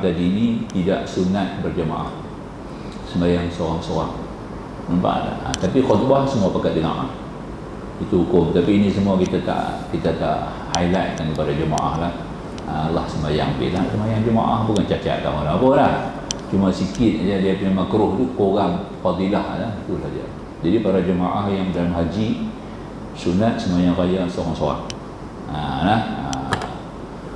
tadi ni tidak sunat berjemaah, sembahyang seorang-seorang. Nampak tak? Tapi khutbah semua pakat dengar. Itu hukum. Tapi ini semua kita tak highlightkan kepada jemaah lah. Allah sembahyang bilang sembahyang jemaah bukan cacat tahu apa lah. Cuma sikit aja dia punya makruh tu kurang fadilah lah, itu saja. Jadi para jemaah yang dalam haji sunat sembahyang raya seorang-seorang.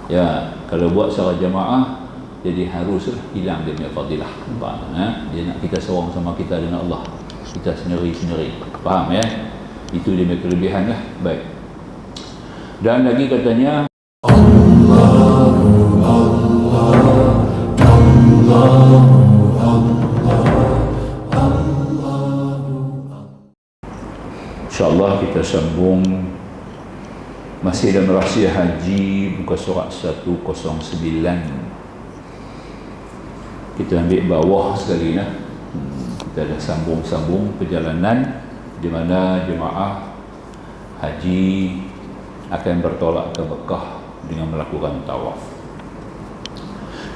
Ya, kalau buat secara jemaah jadi haruslah hilang dia punya fadilah. Nampak? Dia nak kita seorang sama kita dengan Allah. Kita sendiri-sendiri. Faham ya? Itu dia punya kelebihan lah. Baik. Dan lagi katanya InsyaAllah kita sambung masih dalam rahsia haji, muka surat 109. Kita ambil bawah sekali lah. Kita dah sambung perjalanan di mana jemaah haji akan bertolak ke Mekah dengan melakukan tawaf.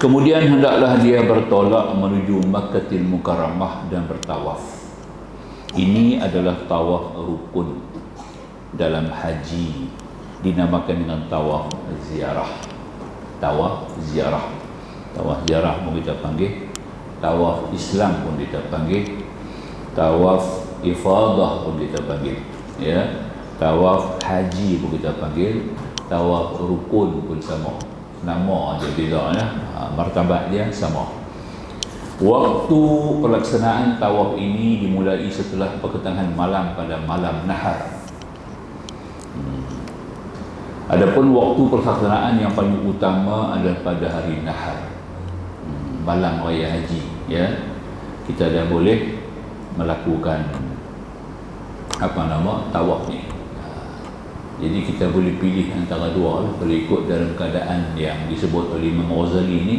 Kemudian hendaklah dia bertolak menuju Makkahil Mukarramah dan bertawaf. Ini adalah tawaf rukun dalam haji, dinamakan dengan tawaf ziarah. Tawaf ziarah. Tawaf ziarah pun kita panggil, tawaf Islam pun kita panggil, tawaf ifadah pun kita panggil, ya. Tawaf haji pun kita panggil, tawaf rukun pun sama. Nama aja beza ya. Martabat dia sama. Waktu pelaksanaan tawaf ini dimulai setelah pertengahan malam pada malam nahar. Adapun waktu pelaksanaan yang paling utama adalah pada hari nahar, malam raya haji, ya. Kita dah boleh melakukan tawaf ni. Jadi kita boleh pilih antara dua lah. Kalau ikut dalam keadaan yang disebut oleh Imam Ghazali ni,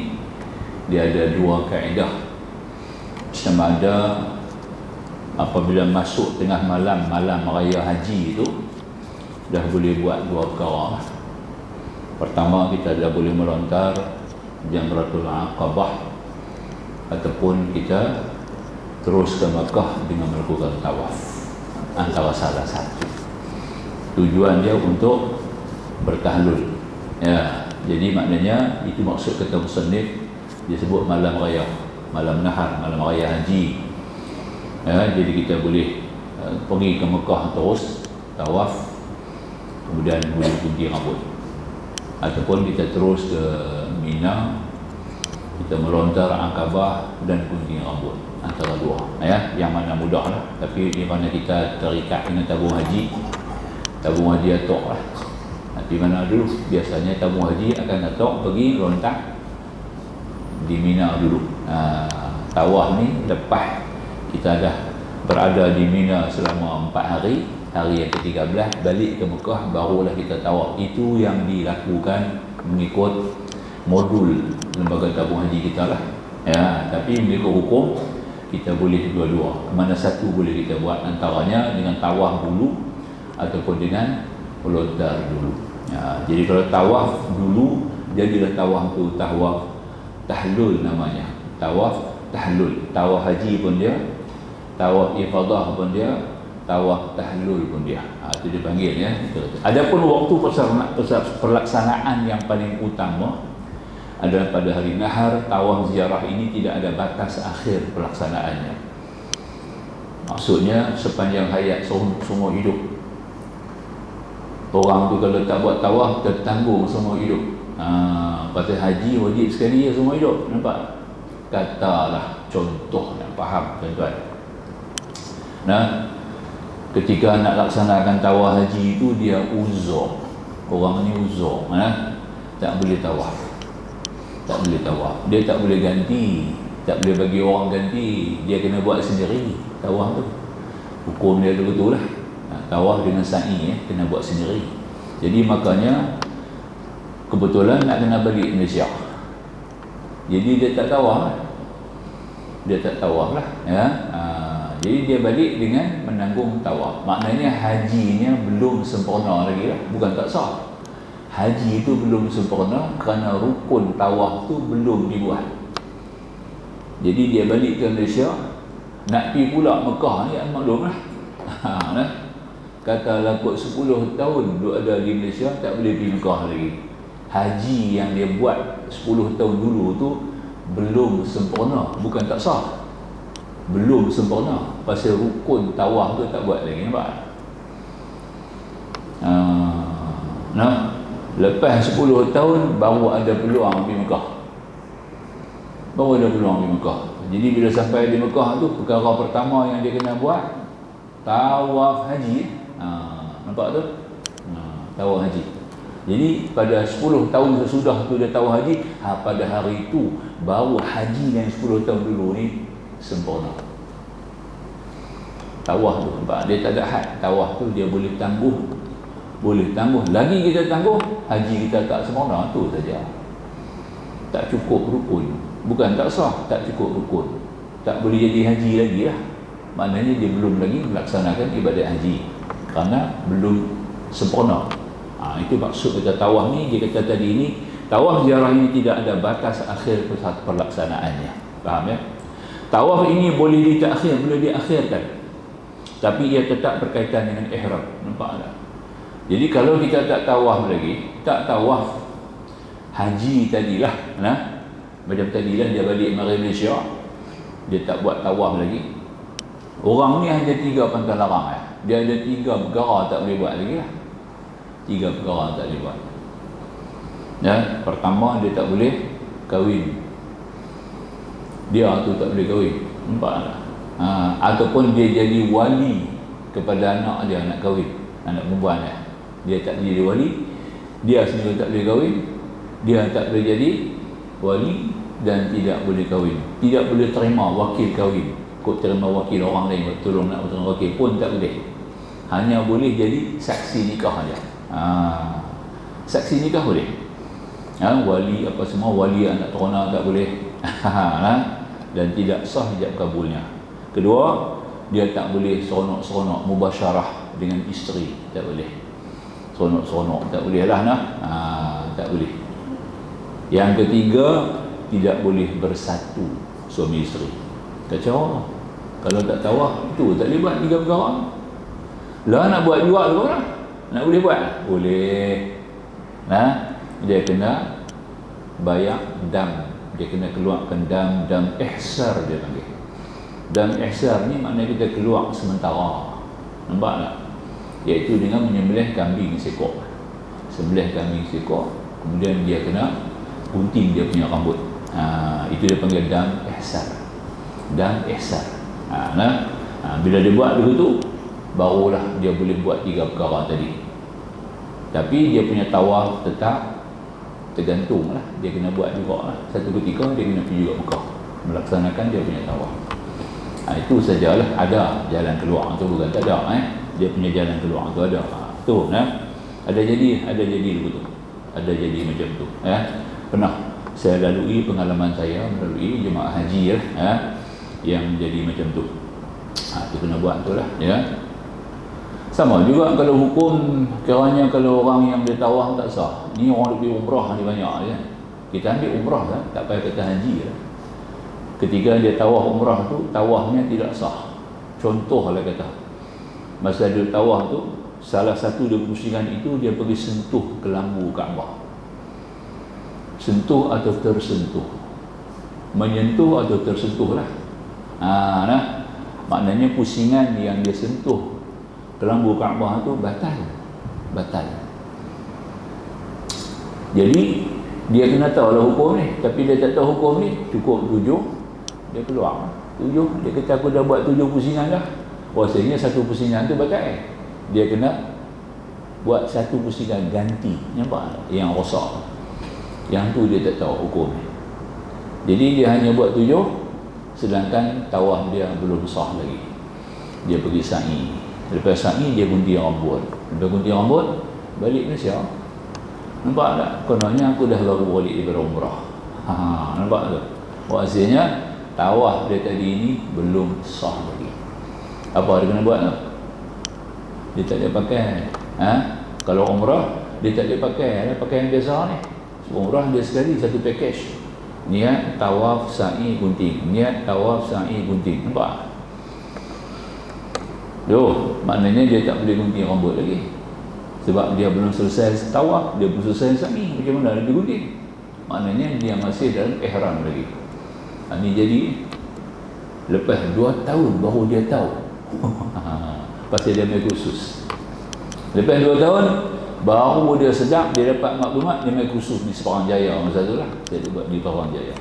dia ada dua kaedah. Sama ada apabila masuk tengah malam raya haji itu, dah boleh buat dua perkara. Pertama, kita dah boleh melontar Jamratul Aqabah, ataupun kita terus ke Makkah dengan melakukan tawaf. Antara salah satu. Tujuan dia untuk bertahlul. Ya, jadi maknanya itu maksud kata musannif, dia sebut malam raya, malam nahar, malam raya haji. Ya, jadi kita boleh pergi ke Mekah terus tawaf, kemudian boleh gunting rambut, ataupun kita terus ke Mina, kita melontar Aqabah dan gunting rambut. Antara dua, ya, yang mana mudah lah. Tapi di mana kita terikat dengan tabung haji atok lah. Di mana dulu biasanya tabung haji akan atok pergi lontar di Mina dulu. Tawaf ni lepas kita dah berada di Mina selama 4 hari, hari yang ke-13 balik ke Mekah, barulah kita tawaf. Itu yang dilakukan mengikut modul lembaga tabung haji kita lah, ya. Tapi mengikut hukum kita boleh dua-dua. Mana satu boleh kita buat, antaranya dengan tawaf dulu ataupun dengan melontar dulu. Ya, jadi kalau tawaf dulu, jadilah tawaf tu tawaf tahlul namanya. Tawaf tahlul. Tawaf haji pun dia, tawaf ifadah pun dia, tawaf tahlul pun dia. Itu dipanggil, ya. Adapun waktu pelaksanaan yang paling utama adalah pada hari nahar. Tawaf ziarah ini tidak ada batas akhir pelaksanaannya. Maksudnya sepanjang hayat semua hidup. Orang tu kalau tak buat tawaf tertanggung semua hidup. Pasal haji wajib sekali ya semua hidup. Nampak? Katalah contoh, nak faham tuan-tuan. Nah, ketika nak laksanakan tawaf haji itu dia uzur. Orang ni uzur, tak boleh tawaf. Tak boleh tawaf. Dia tak boleh ganti, tak boleh bagi orang ganti. Dia kena buat sendiri tawaf tu. Hukum dia betul lah. Tawaf dengan sa'i, kena buat sendiri. Jadi makanya kebetulan nak kena balik Malaysia. Jadi dia tak tawaf lah. Ya. Jadi dia balik dengan menanggung tawaf. Maknanya hajinya belum sempurna lagi lah. Bukan tak sah. Haji itu belum sempurna kerana rukun tawaf tu belum dibuat. Jadi dia balik ke Malaysia, nak pergi pula Mekah ni, maklum lah. Nah, katalah kot 10 tahun duduk ada di Malaysia, tak boleh pergi Mekah lagi. Haji yang dia buat 10 tahun dulu tu belum sempurna, bukan tak sah, belum sempurna. Pasal rukun tawaf tu tak buat lagi, nampak? Nah, lepas 10 tahun baru ada peluang pergi Mekah. Baru ada peluang pergi Mekah. Jadi bila sampai di Mekah tu, perkara pertama yang dia kena buat tawaf haji. Nampak tu? Tawaf haji. Jadi pada 10 tahun sesudah tu dia tawaf haji, pada hari itu baru haji yang 10 tahun dulu ni sempurna. Tawaf tu, nampak? Dia tak ada had. Tawaf tu dia boleh tangguh. Boleh tangguh. Lagi kita tangguh, haji kita tak sempurna, tu saja. Tak cukup rukun. Bukan tak sah, tak cukup rukun. Tak boleh jadi haji lagi lah. Maknanya dia belum lagi melaksanakan ibadat haji, kerana belum sempurna. Itu maksud kata tawaf ni. Dia kata tadi ni, tawaf ziarah ini tidak ada batas akhir perlaksanaannya. Faham ya? Tawaf ini boleh ditakhir, boleh diakhirkan, tapi ia tetap berkaitan dengan ihram. Nampak tak? Jadi kalau kita tak tawaf lagi, tak tawaf haji tadilah, macam tadilah dia balik mari Malaysia, dia tak buat tawaf lagi. Orang ni hanya 3 pantang larang. Dia ada 3 perkara tak boleh buat lagi lah. 3 perkara tak boleh buat. Ya, pertama dia tak boleh kahwin. Dia tu tak boleh kahwin. Nampak tak? Ataupun dia jadi wali kepada anak dia, nak kahwin, anak perempuan dia. Dia tak boleh jadi wali, dia sendiri tak boleh kahwin, dia tak boleh jadi wali dan tidak boleh kahwin. Tidak boleh terima wakil kahwin. Kau terima wakil orang lain, tolong nak terima wakil pun tak boleh. Hanya boleh jadi saksi nikah saja. Saksi nikah boleh. Wali apa semua, wali anak terona tak boleh. Dan tidak sah hijab kabulnya. Kedua, dia tak boleh seronok-seronok mubasyarah dengan isteri, tak boleh. Seronok-seronok tak boleh lah, tak boleh. Yang ketiga, tidak boleh bersatu suami isteri. Kacau. Kalau tak tawaf, itu tak boleh buat 3 perkara. Lah nak buat juga tu orang. Nak boleh buat? Boleh. Dia kena bayar dam. Dia kena keluarkan dam ihsar dia panggil. Dam ihsar ni maknanya kita keluar sementara. Nampak tak? Iaitu dengan menyembelih kambing seekor. Sembelih kambing seekor, kemudian dia kena gunting dia punya rambut. Itu dia panggil dam ihsar. Dam ihsar. Bila dia buat begitu, barulah dia boleh buat 3 perkara tadi. Tapi dia punya tawaf tetap tergantung lah. Dia kena buat juga lah. Satu ketika dia kena pergi juga Mekah, melaksanakan dia punya tawaf. Itu sajalah. Ada jalan keluar tu, bukan tak ada. Dia punya jalan keluar tu ada. Tu ada jadi begitu. Ada jadi macam tu. Pernah saya lalui, pengalaman saya melalui jemaah haji lah, yang jadi macam tu. Tu kena buat tu lah, ya. Sama juga kalau hukum, kiranya kalau orang yang dia tawaf tak sah. Ni orang pergi umrah ni banyak ya. Kita ambil umrah kan, tak payah kata haji lah. Ketika dia tawaf umrah tu, tawafnya tidak sah. Contohlah kata, masa dia tawaf tu, salah satu dia pusingan itu, dia pergi sentuh ke lambu Kaabah. Sentuh atau tersentuh, menyentuh atau tersentuh lah. Maknanya pusingan yang dia sentuh ke lambu Kaabah tu batal. Jadi dia kena tahu lah hukum ni, tapi dia tak tahu hukum ni. Cukup 7, dia keluar 7. Dia kata aku dah buat 7 pusingan dah. Rasanya 1 pusingan tu batal. Dia kena buat 1 pusingan ganti, nampak yang rosak. Yang tu dia tak tahu hukum ni. Jadi dia hanya buat 7, sedangkan tawaf dia belum sah lagi. Dia pergi sa'i. Lepas sa'i dia gunting rambut. Lepas gunting rambut, balik Malaysia. Nampak tak? Kononnya aku dah baru balik daripada umrah. Nampak tak? Maksudnya tawaf dia tadi ni belum sah lagi. Apa dia kena buat tu? Dia tak boleh pakai. Kalau umrah, dia tak boleh pakai pakaian biasa ni. Umrah dia sekali 1 package. Niat tawaf sa'i gunting, niat tawaf sa'i gunting. Nampak? Maknanya dia tak boleh gunting rambut lagi. Sebab dia belum selesai tawaf, dia belum selesai sa'i. Macam mana dia gunting? Maknanya dia masih dalam ihram lagi. Ini jadi lepas 2 tahun baru dia tahu. Pasal dia main kursus. Lepas 2 tahun baru dia sedap, dia dapat maklumat, dia main kursus di Separang Jaya masa tu lah. Saya buat di Separang Jaya.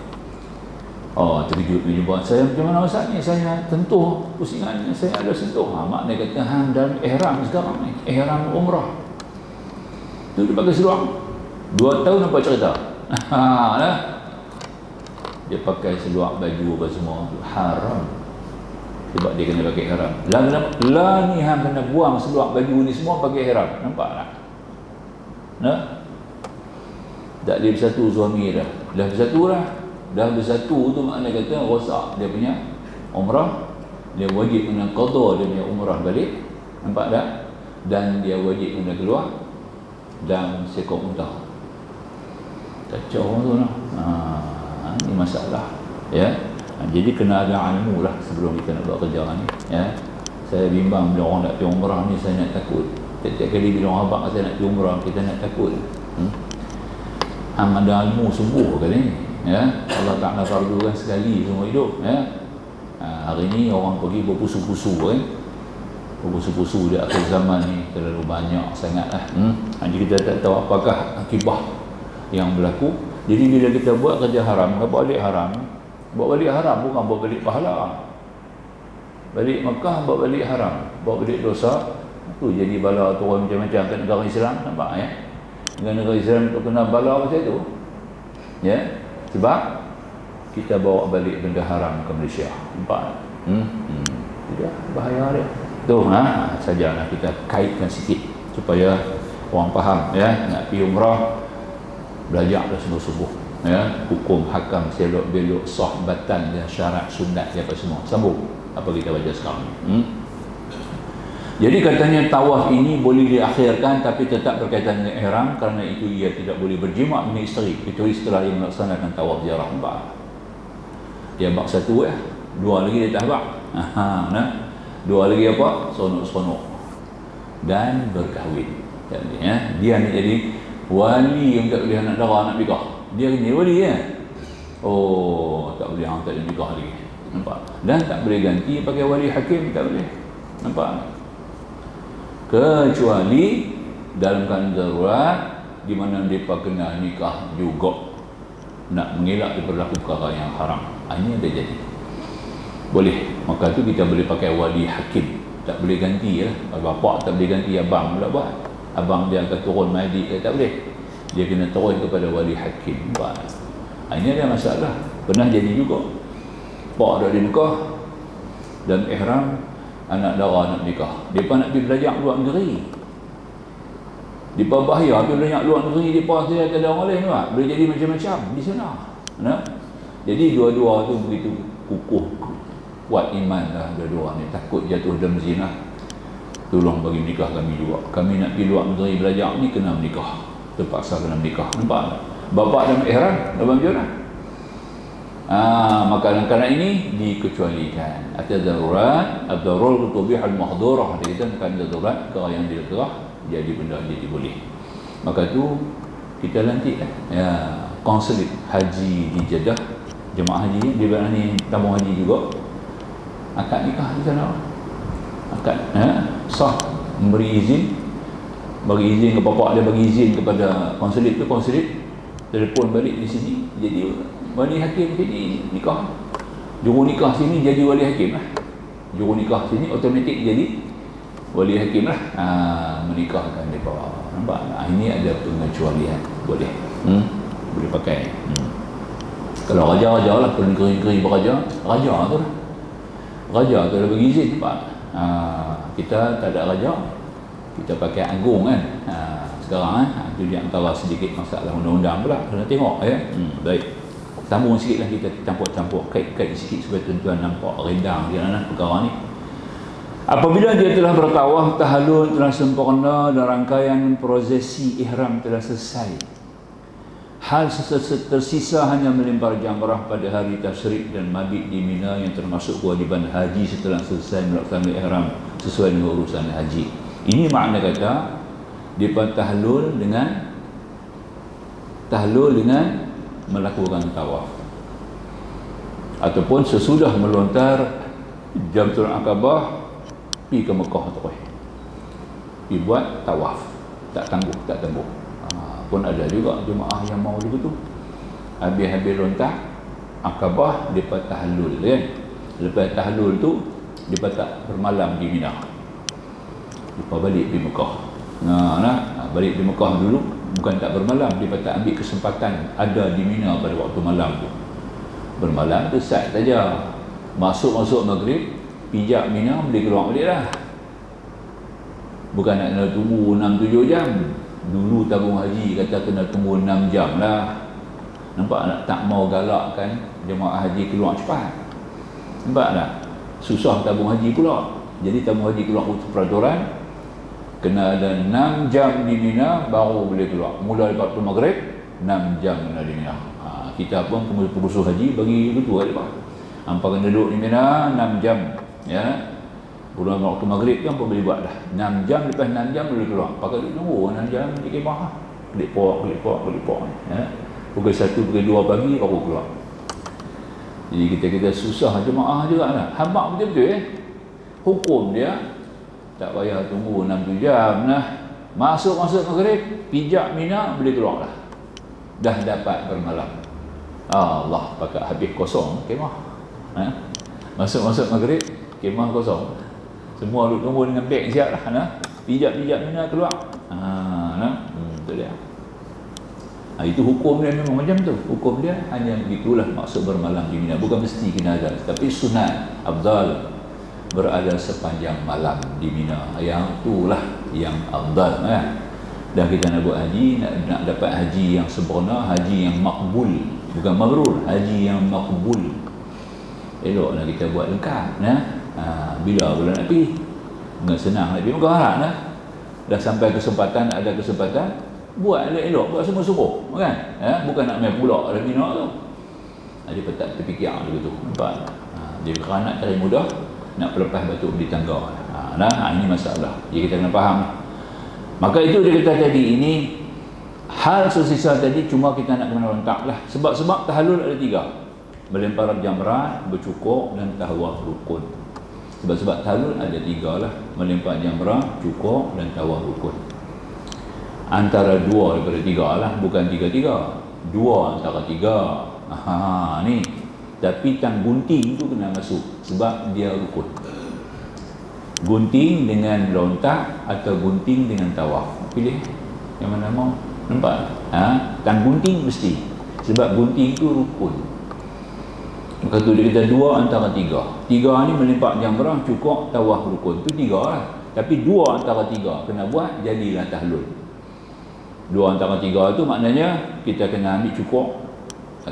Terkejut dia jumpa saya, macam mana Ustaz ni? Saya tentuh pusingan, saya ada sentuh. Maknanya kata hang dalam ihram sekarang ni, ihram umrah. Tu dia pakai seluar 2 tahun apa cerita. Dia pakai seluar baju apa semua haram. Sebab dia kena pakai ihram. Lah ni hang kena buang seluar baju ni semua pakai ihram. Nampak tak? Tak boleh bersatu suami dah. Dah bersatu dah. Dah bersatu tu makna kata rosak dia punya umrah. Dia wajib kena qada dia punya umrah balik. Nampak tak? Dan dia wajib kena keluar dan sekok muntah. Kacau tu lah. Ini masalah. Ya. Jadi kena ada ilmu lah sebelum kita nak buat kerja ni. Ya. Saya bimbang bila orang nak pergi umrah ni, saya nak takut. Setiap kali bila orang abang saya nak pergi umrah, kita nak takut. Hang ada ilmu sungguh ke ni? Ya. Allah Ta'ala fardukan sekali semua hidup. Ya. Hari ni orang pergi berpusu-pusu kan. Berpusu-pusu di akhir zaman ni terlalu banyak sangat lah. Jadi kita tak tahu apakah akibat yang berlaku. Jadi bila kita buat kerja haram, buat balik haram, buat balik haram bukan buat balik pahala. Balik Mekah buat balik haram, buat balik dosa. Tu jadi bala turun macam-macam kat negara Islam, nampak ya? Negara Islam tu kena bala macam tu. Ya. Sebab kita bawa balik benda haram ke Malaysia. Nampak? Tidak bahaya dia. Tu sajalah kita kaitkan sikit supaya orang faham ya. Nak pergi umrah belajar dah subuh-subuh ya, hukum hakam selok belok sahbatan dan syarat sunat dia apa semua. Sambung apa kita baca sekarang. Jadi katanya tawaf ini boleh diakhirkan tapi tetap berkaitan dengan ihram, kerana itu ia tidak boleh berjima' dengan isteri kecuali setelah ia melaksanakan tawaf ziarah. Dia bak satu dua lagi dia tak bak. Dua lagi apa? Sonok-sonok dan berkahwin. Jadi dia ni jadi wali yang tak boleh anak dara nak nikah. Dia ni wali ya. Tak boleh hang tak nikah lagi. Nampak? Dan tak boleh ganti pakai wali hakim, tak boleh. Nampak? Kecuali dalam keadaan darurat di mana depa kena nikah juga nak mengelak daripada perkara yang haram. Ini ada jadi. Boleh. Maka tu kita boleh pakai wali hakim. Tak boleh ganti lah. Bapak tak boleh ganti abang pula buat. Abang dia akan turun mahdi ke, tak boleh. Dia kena turun kepada wali hakim. Ini ada masalah. Pernah jadi juga. Pak dah nikah dan ihram, anak dara nak nikah. Depa nak pergi belajar luar negeri. Depa bahaya pergi belajar luar negeri, depa saya tak ada orang lain tak? Boleh jadi macam-macam di sana. Jadi dua-dua tu begitu kukuh, kuat iman lah dua-dua ni. Takut jatuh dalam zina. Tolong bagi nikah kami juga. Kami nak pergi luar negeri belajar ni kena menikah. Terpaksa kena menikah. Nampak tak? Bapak dalam ihram, dalam macam mana? Maka kerana ini dikecualikan. Atas darurat, ad-darur tubihul mahdurah. Dia kata kan darurat, kerana yang dikerah jadi benda jadi boleh. Maka tu kita lantik konsulit haji di Jeddah, jemaah haji di mana ni tabung haji juga. Akad nikah di sana. Akad sah, memberi izin, bagi izin ke bapak dia, bagi izin kepada konsulit tu, konsulit telefon balik di sini, jadi wali hakim sini nikah. Juru nikah sini jadi wali hakim lah. Juru nikah sini automatik jadi wali hakim lah. Menikahkan mereka. Nampak? Ini ada pengecualian. Boleh. Boleh pakai. Kalau raja-raja lah, negeri-negeri beraja, raja tu lah. Raja tu dah bagi izin. Nampak? Kita tak ada raja, kita pakai agung kan. Sekarang itu dia antara sedikit masalah undang-undang pula. Kena tengok ya. Baik. Sambung sikit lah, kita campur-campur, kait-kait sikit supaya tuan-tuan nampak rendang di dalam perkara ni. Apabila dia telah bertawaf, tahallul telah sempurna dan rangkaian prosesi ihram telah selesai, Hal tersisa hanya melempar jamrah pada hari tasyrik dan mabit di Mina yang termasuk kewajiban haji setelah selesai melaksanakan ihram sesuai dengan urusan haji. Ini makna kata depa tahlul dengan melakukan tawaf. Ataupun sesudah melontar Jamratul Aqabah pergi ke Mekah terus. Pergi buat tawaf. Tak tangguh. Pun ada juga jemaah yang mau begitu. Habis lontar Aqabah, depa tahlul kan. Lepas tahlul tu depa tak bermalam di Mina. Depa balik di Mekah. Balik di Mekah dulu, bukan tak bermalam, depa tak ambil kesempatan ada di Mina pada waktu malam tu. Bermalam tu sat saja. Masuk maghrib, pijak Mina, boleh keluar balik dah. Bukan nak kena tunggu 6-7 jam. Dulu tabung haji kata kena tunggu 6 jam lah. Nampak tak mau galakkan jemaah haji keluar cepat. Nampak tak? Susah tabung haji pula. Jadi tabung haji keluar peraturan kena ada 6 jam di Mina baru boleh keluar. Mula lepas tu maghrib 6 jam kena di Mina. Kita pun pengurusan haji bagi begitu kan. Hampa kena duduk di Mina 6 jam ya. Bulan waktu maghrib kan pun boleh buat dah. 6 jam, lepas 6 jam boleh keluar. Pakai duduk tunggu 6 jam di kemah. Kelik pok ya. Pukul 1, pukul 2 pagi baru keluar. Jadi kita susah jemaah juga lah. Hambak betul-betul hukum dia tak payah tunggu 6-7 jam lah. Masuk maghrib, pijak Mina boleh keluar lah. Dah dapat bermalam. Allah, pakai habis kosong kemah. Masuk maghrib, kemah kosong. Semua duduk tunggu dengan beg siap lah. Pijak Mina keluar. Betul dia. Itu hukum dia memang macam tu. Hukum dia hanya begitulah maksud bermalam di Mina. Bukan mesti kena ada, tapi sunat afdal berada sepanjang malam di Mina. Yang itulah yang afdal Dah kita nak buat haji, nak dapat haji yang sempurna, haji yang makbul, bukan mabrur, haji yang makbul. Eloklah kita buat lengkap bila nak pergi. Enggak senang nak pergi Mekah dah sampai ada kesempatan buat elok, buat sungguh-sungguh kan. Bukan nak main pula ada Mina tu. Dia tak terfikir begitu. Nampak? Dia kerana nak cari mudah, nak pelepas batu di tangga. Ini masalah. Jadi kita kena faham. Maka itu dia kata tadi, ini hal tersisa tadi cuma kita nak kena lontak lah. Sebab tahlul ada 3. Melempar jamrat, bercukur dan tawaf rukun. Sebab tahlul ada 3 lah. Melempar jamrat, cukur dan tawaf rukun. Antara 2 daripada 3 lah, bukan 3-3. 2 antara 3. Ni. Tapi tang gunting tu kena masuk sebab dia rukun. Gunting dengan lontak atau gunting dengan tawaf. Pilih yang mana mau. Nampak? Tang gunting mesti. Sebab gunting tu rukun. Maka tu dia kata 2 antara 3. 3 ni melempar jamrah, cukur, tawaf rukun. Tu 3 lah. Tapi 2 antara 3 kena buat, jadilah tahlul. 2 antara 3 tu maknanya kita kena ambil cukur,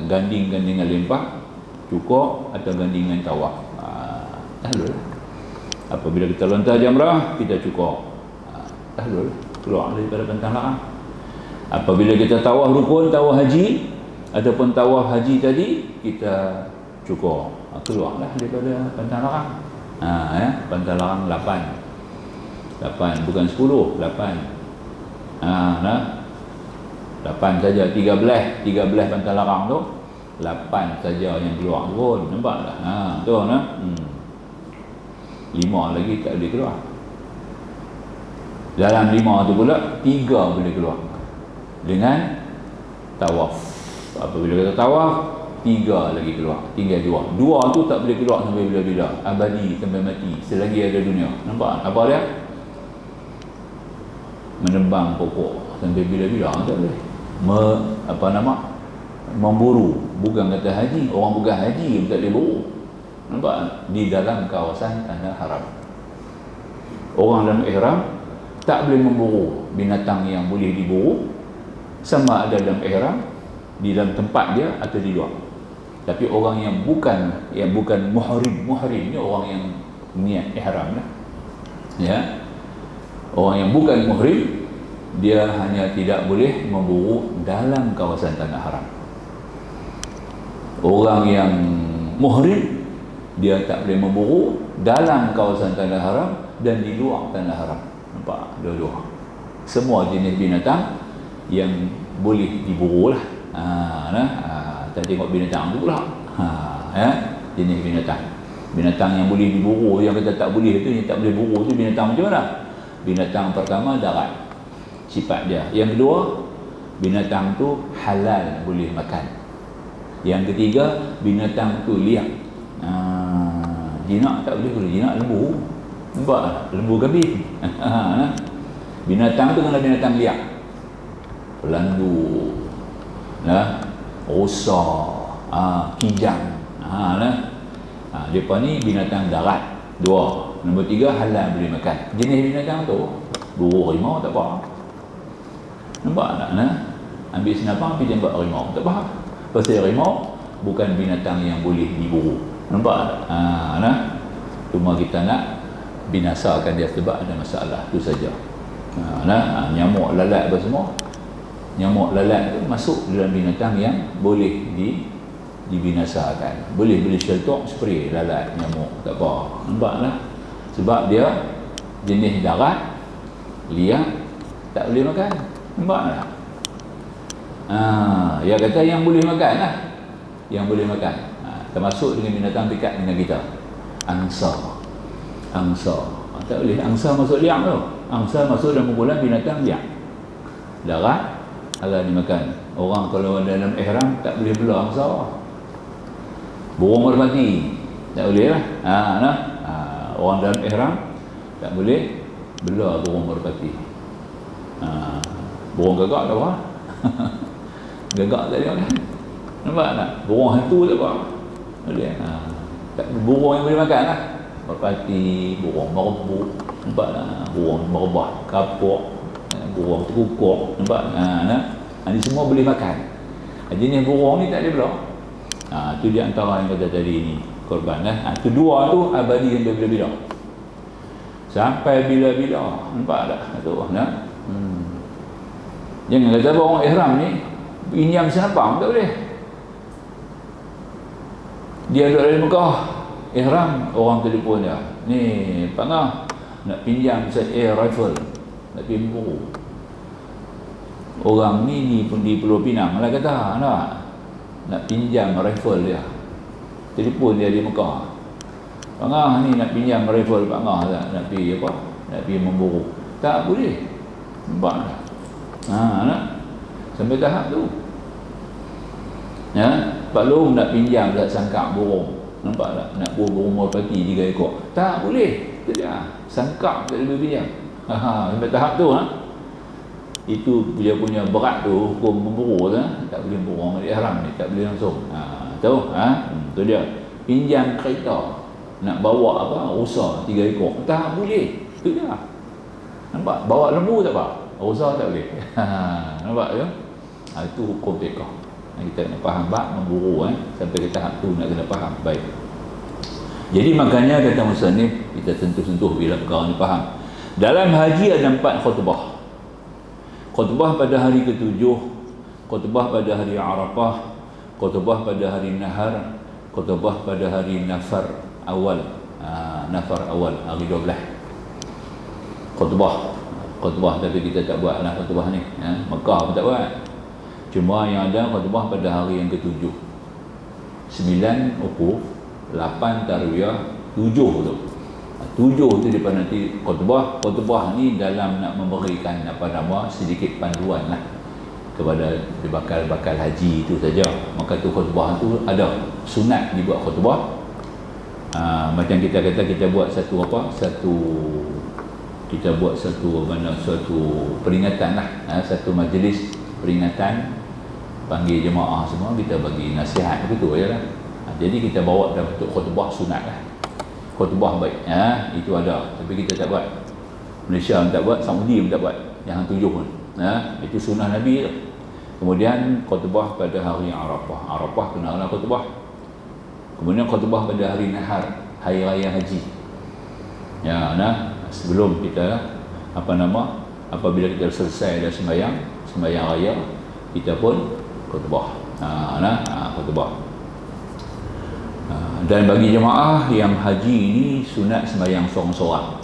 gandingkan dengan lempar, cukur atau ganding dengan tawaf. Tahlul. Apabila kita lontar jamrah, kita cukur. Tahlul. Keluar daripada pantang larang. Apabila kita tawaf rukun, tawaf haji ataupun tawaf haji tadi, kita cukur. Keluarlah daripada pantang larang. Pantang larang 8 bukan 10, 8. 8 saja, 13 pantang larang tu 8 saja yang keluar pun. Nampak tak? Tu 5 lagi tak boleh keluar. Dalam 5 tu pula 3 boleh keluar dengan tawaf. Apabila kita tawaf, 3 lagi keluar, tinggal 2 tu tak boleh keluar sampai bila-bila, abadi sampai mati selagi ada dunia. Nampak apa dia? Menembang pokok sampai bila-bila tak boleh. Memburu, bukan kata haji, orang bukan haji tak boleh buru. Nampak? Di dalam kawasan tanah haram. Orang dalam ihram tak boleh memburu binatang yang boleh diburu, sama ada dalam ihram, di dalam tempat dia atau di luar. Tapi orang yang bukan muhrim ni orang yang niat ihram lah. Ya. Orang yang bukan muhrim dia hanya tidak boleh memburu dalam kawasan tanah haram. Orang yang muhrim, dia tak boleh memburu dalam kawasan tanah haram dan di luar tanah haram. Nampak? Dua-dua. Semua jenis binatang yang boleh diburu lah. Kita tengok binatang tu pula. Jenis binatang. Binatang yang boleh diburu, yang kita tak boleh tu, yang tak boleh buru tu binatang macam mana? Binatang pertama darat, sifat dia. Yang kedua, binatang tu halal, boleh makan. Yang ketiga, binatang tu liar. Jinak tak boleh, jinak lembu. Nampak? Lembu kambing. Binatang tu kena binatang liar. Pelandu, rusa, kijang. Mereka ni binatang darat. Dua. Nombor tiga, halal, boleh makan. Jenis binatang tu, buru harimau tak apa. Nampak tak? Ambil senapang pergi tembak harimau, tak apa. Pasal harimau bukan binatang yang boleh diburu. Nampak tak? Cuma kita nak binasakan dia sebab ada masalah. Itu saja. Nyamuk, lalat apa semua. Nyamuk, lalat tu masuk dalam binatang yang boleh dibinasakan. Boleh sheltok, spray lalat, nyamuk, tak apa. Nampak lah? Sebab dia jenis darat, liar, tak boleh makan. Nampak tak? Dia kata yang boleh makan lah. Yang boleh makan. Termasuk dengan binatang dekat dengan kita. Angsa. Tak boleh. Angsa masuk liang tu. Angsa masuk dalam kumpulan binatang liang. Darat, halal dimakan. Orang kalau dalam ihram tak boleh bela angsa. Burung merpati tak boleh lah. Orang dalam ihram tak boleh bela burung merpati. Burung gagak tak apa. Gagak tak ada kan. Nampak tak? Burung hantu tak apa. Boleh. Burung yang boleh makan lah. Merpati, burung merebuk. Nampak tak? Burung merebah, kapuk, burung terkukuk. Nampak tak? Ini semua boleh makan. Jenis burung ni tak boleh bela. Itu di antara yang kata tadi ni korban lah. Itu dua tu abadi yang bila-bila. Sampai bila-bila. Nampak tak? Itu nah. Jangan kata orang ihram ni pinjam senapang, tak boleh. Dia duduk dari Mekah ihram, orang telefon dia. Ni Pak Ngah nak pinjam air rifle, nak pergi memburu. Orang ni pun di Pulau Pinang lah kata nak pinjam rifle dia. Telefon dia di Mekah. Pak Ngah ni nak pinjam rifle Pak Ngah tak? Nak pergi apa? Nak pergi memburu. Tak boleh. Nampak tak? Sampai tahap tu. Pak Long nak pinjam tak sangkak burung. Nampak tak? Nak burung merpati 3 ekor. Tak boleh. Itu dia. Sangkak tak boleh pinjam. Sampai tahap tu. Itu dia punya berat tu, hukum memburu tu, tak boleh burung di ihram ni, tak boleh langsung. Tahu? Itu dia. Pinjam kereta nak bawa apa? Rusa 3 ekor. Tak boleh. Itu dia. Nampak? Bawa lembu tak apa? Rusa tak boleh. Nampak ya? Itu hukum fiqh. Kita nak faham bab memburu sampai ke tahap tu nak kena faham baik. Jadi makanya kata musannif, kita sentuh-sentuh bila perkara ni faham. Dalam haji ada 4 khutbah. Khutbah pada hari ke-7, khutbah pada hari Arafah, khutbah pada hari Nahar, khutbah pada hari Nafar awal. Nafar awal, hari 12. Khutbah tapi kita tak buat lah khutbah ni. Mekah pun tak buat. Cuma yang ada khutbah pada hari yang ke-7. 9 ukuf, 8 tarwiyah, 7 tu. 7 tu depan nanti khutbah. Khutbah ni dalam nak memberikan apa nama sedikit panduan lah kepada bakal haji itu saja. Maka tu khutbah tu ada sunat dibuat khutbah. Macam kita kata kita buat satu peringatan lah, satu majlis peringatan, panggil jemaah semua, kita bagi nasihat begitu je lah. Jadi kita bawa dalam bentuk khutbah sunat lah. Khutbah baik, itu ada, tapi kita tak buat. Malaysia pun tak buat, Saudi pun tak buat, yang 7 pun. Itu sunnah Nabi tu. Kemudian khutbah pada hari Arafah kena ada khutbah. Kemudian khutbah pada hari Nahar, hari raya haji. Sebelum kita apabila kita selesai dah sembahyang raya, kita pun khutbah. Khutbah. Dan bagi jemaah yang haji ini sunat sembahyang seorang-seorang.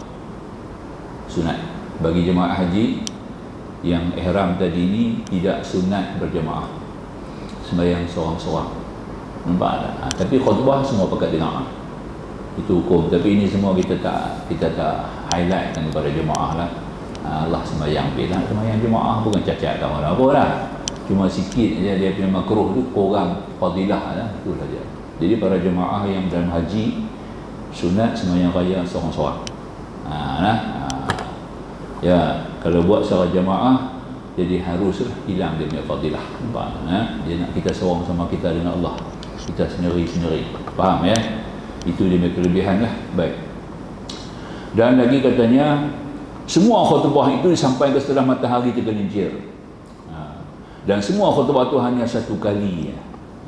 Sunat bagi jemaah haji yang ihram tadi ini tidak sunat berjemaah, sembahyang seorang-seorang. Nampak tak? Tapi khutbah semua pakat dengar. Itu hukum. Tapi ini semua kita tak highlightkan kepada jemaah lah. Allah sembahyang bilang sembahyang jemaah bukan cacat atau apa lah. Cuma sikit aja dia punya makruh tu kurang fadilah lah, itu saja. Jadi para jemaah yang dalam haji sunat sembahyang raya seorang-seorang. Ya, kalau buat secara jemaah jadi haruslah hilang dia punya fadilah. Nampak? Dia nak kita seorang sama kita dengan Allah, kita sendiri-sendiri. Faham ya? Itu dia punya kelebihan lah. Baik. Dan lagi katanya semua khutbah itu disampaikan setelah matahari tergelincir. Dan semua khutbah itu hanya satu kali ya.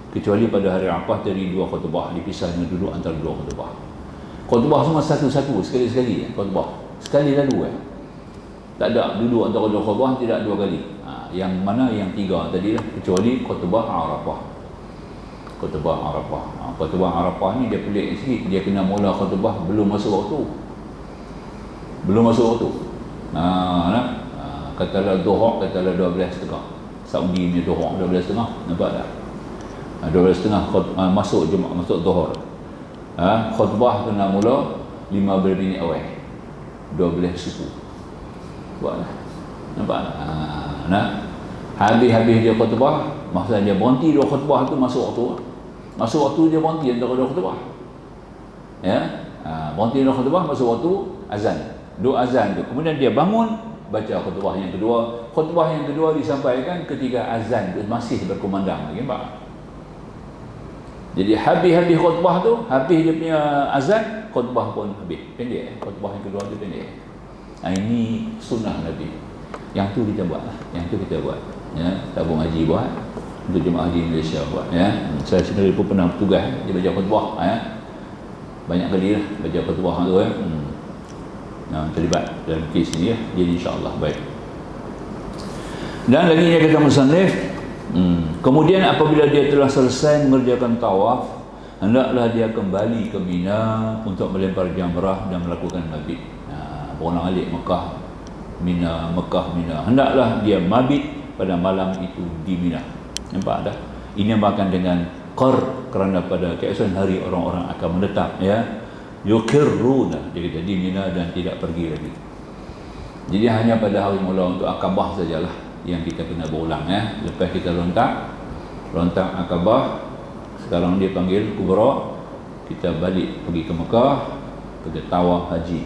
Kecuali pada hari Arafah tadi 2 khutbah, dipisahnya dulu antara 2 khutbah. Khutbah semua satu-satu, sekali-sekali ya, khutbah. Sekali lalu ya. Tak ada dulu antara 2 khutbah, tidak 2 kali. Yang mana yang 3 tadi lah, kecuali khutbah Arafah. Khutbah Arafah. Khutbah Arafah ni dia pelik sikit, dia kena mula khutbah belum masuk waktu. Belum masuk waktu. Katalah Dhuhr, katalah 12.30. Saudi punya Dhuhr 12.30, nampak tak? 12.30 masuk Jumaat, masuk Dhuhr. Khutbah kena mula 15 minit awal, 12 suku. Buatlah. Nampak tak? Habis dia khutbah, masa dia berhenti 2 khutbah tu masuk waktu. Masuk waktu dia berhenti antara 2 khutbah. Ya? Berhenti 2 khutbah masuk waktu azan. 2 azan tu. Kemudian dia bangun baca khutbah yang kedua. Khutbah yang kedua disampaikan ketika azan tu masih berkumandang lagi, nampak? Jadi habis khutbah tu, habis dia punya azan, khutbah pun habis. Pendek. Khutbah yang kedua tu pendek. Ini sunnah Nabi. Yang tu kita buat lah. Yang tu kita buat. Ya, tabung haji buat. Untuk jemaah haji Malaysia buat. Ya. Saya sendiri pun pernah bertugas dia baca khutbah. Ya. Banyak kali lah baca khutbah tu ya. Terlibat dalam kes ni ya. Jadi insya-Allah baik. Dan lagi yang kata musannif, kemudian apabila dia telah selesai mengerjakan tawaf, hendaklah dia kembali ke Mina untuk melempar jamrah dan melakukan mabit. Berulang-alik Mekah, Mina, Mekah, Mina. Hendaklah dia mabit pada malam itu di Mina. Nampak tak? Ini bahkan dengan kerana pada keesokan hari orang-orang akan menetap ya. Yukirruna, dia kata di Mina dan tidak pergi lagi. Jadi hanya pada hari mula untuk Akabah sajalah yang kita kena berulang ya. Lepas kita lontak Akabah, sekarang dia panggil Kubra, kita balik pergi ke Mekah, kita tawaf haji.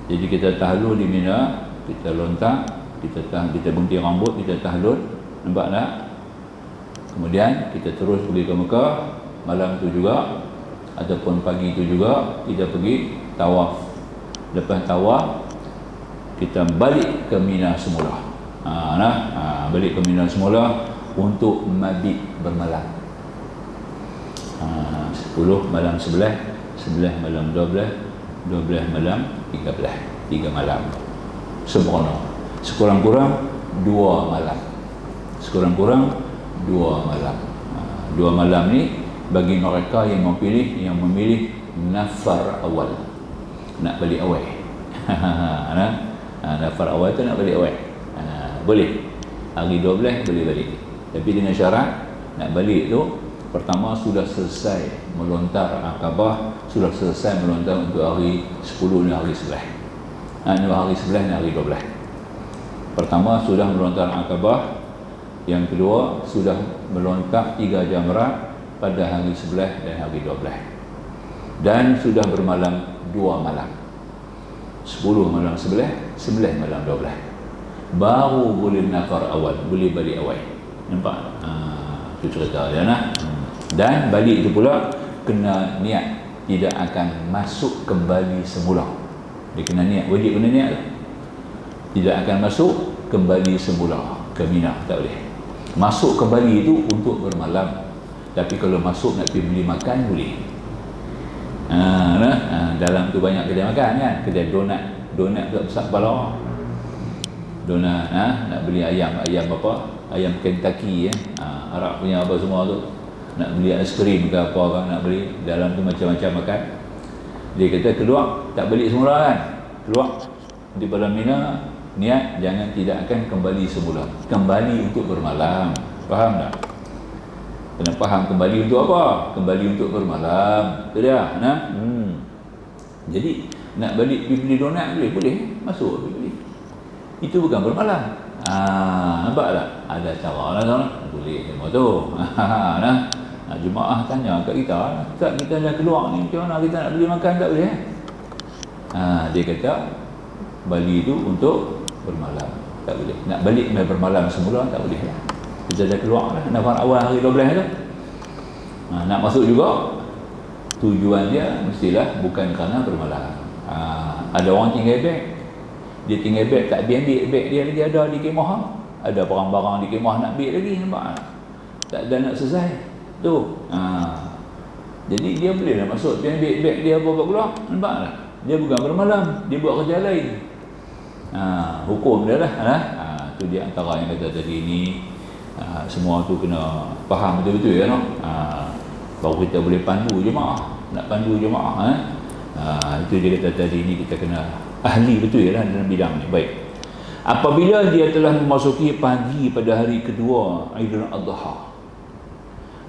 Jadi kita tahlul di Mina, kita lontak, kita gunting rambut, kita tahlul, nampak tak? Kemudian kita terus pergi ke Mekah malam tu juga, ataupun pagi itu juga kita pergi tawaf. Lepas tawaf kita balik ke Mina semula. Balik ke Mina semula untuk mabit bermalam. 10 malam 11 malam 12 malam 13, 3 malam sempurna. Sekurang-kurang 2 malam. Sekurang-kurang 2 malam. 2 malam ni bagi mereka yang memilih nafar awal, nak balik awal. Nafar awal tu nak balik awal. Boleh hari 12 boleh balik, tapi dengan syarat nak balik tu pertama sudah selesai melontar Akabah, sudah selesai melontar untuk hari 10 dan hari 11. Hari 11 dan hari 12. Pertama sudah melontar Akabah, yang kedua sudah melontar 3 jamrat pada hari 11 dan hari 12, dan sudah bermalam 2 malam, 10 malam 11, 11 malam 12, baru boleh nafar awal, boleh balik awal. Nampak? Itu cerita dia nak. Dan balik itu pula kena niat tidak akan masuk kembali semula. Dia kena niat, wajib kena niat, tidak akan masuk kembali semula ke Mina, tak boleh. Masuk kembali itu untuk bermalam. Tapi kalau masuk nak pergi beli makan boleh. Dalam tu banyak kedai makan kan, kedai donat tu besar kepala. donat, nak beli ayam apa, ayam Kentucky Arab punya apa semua tu, nak beli aiskrim ke apa kan, nak beli dalam tu macam-macam makan. Dia kata keluar tak balik semula kan, keluar daripada Mina, niat jangan tidak akan kembali semula, kembali untuk bermalam. Faham tak? Kena faham kembali untuk apa? Kembali untuk bermalam. Itu dia. Jadi nak balik pergi beli donat boleh masuk pergi beli. Itu bukan bermalam. Nampak tak? Ada cara lah, boleh semua tu. Jemaah tanya kat kita, tak kita dah keluar ni, macam mana kita nak beli makan, tak boleh? Dia kata Bali tu untuk bermalam, tak boleh. Nak balik main bermalam semula tak boleh lah. Kita dah keluar lah, nafar awal hari 12 tu. Nak masuk juga, tujuan dia mestilah bukan kerana bermalam. Ada orang tinggal beg, dia tinggal beg tak ambil beg dia lagi ada di kemah, ada barang-barang di kemah nak ambil lagi, nampak tak ada nak selesai tu. Jadi dia boleh nak masuk, dia ambil beg dia bawa keluar, nampak tak? Dia bukan bermalam, dia buat kerja lain. Hukum dia lah. Tu dia antara yang kata tadi ni. Semua tu kena faham betul-betul ya, no? Baru kita boleh pandu jemaah. Nak pandu jemaah, itu dia kata tadi ni, kita kena ahli betul ya dalam bidang ni. Baik. Apabila dia telah memasuki pagi pada hari kedua Aidul Adha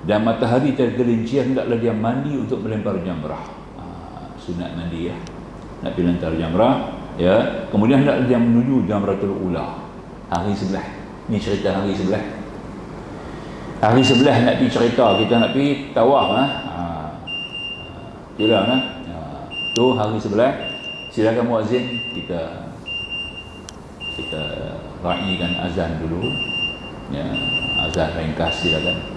dan matahari tergelincir, hendaklah dia mandi untuk melempar jamrah. Sunat mandi ya, nak pergi lempar jamrah ya. Kemudian hendaklah dia menuju Jamratul Ula hari sebelah. Ni cerita hari sebelah. Hari sebelah nak pergi cerita, kita nak pergi tawaf Kira tu hari sebelah. Silakan muazzin, kita raikan azan dulu ya, azan ringkas silakan.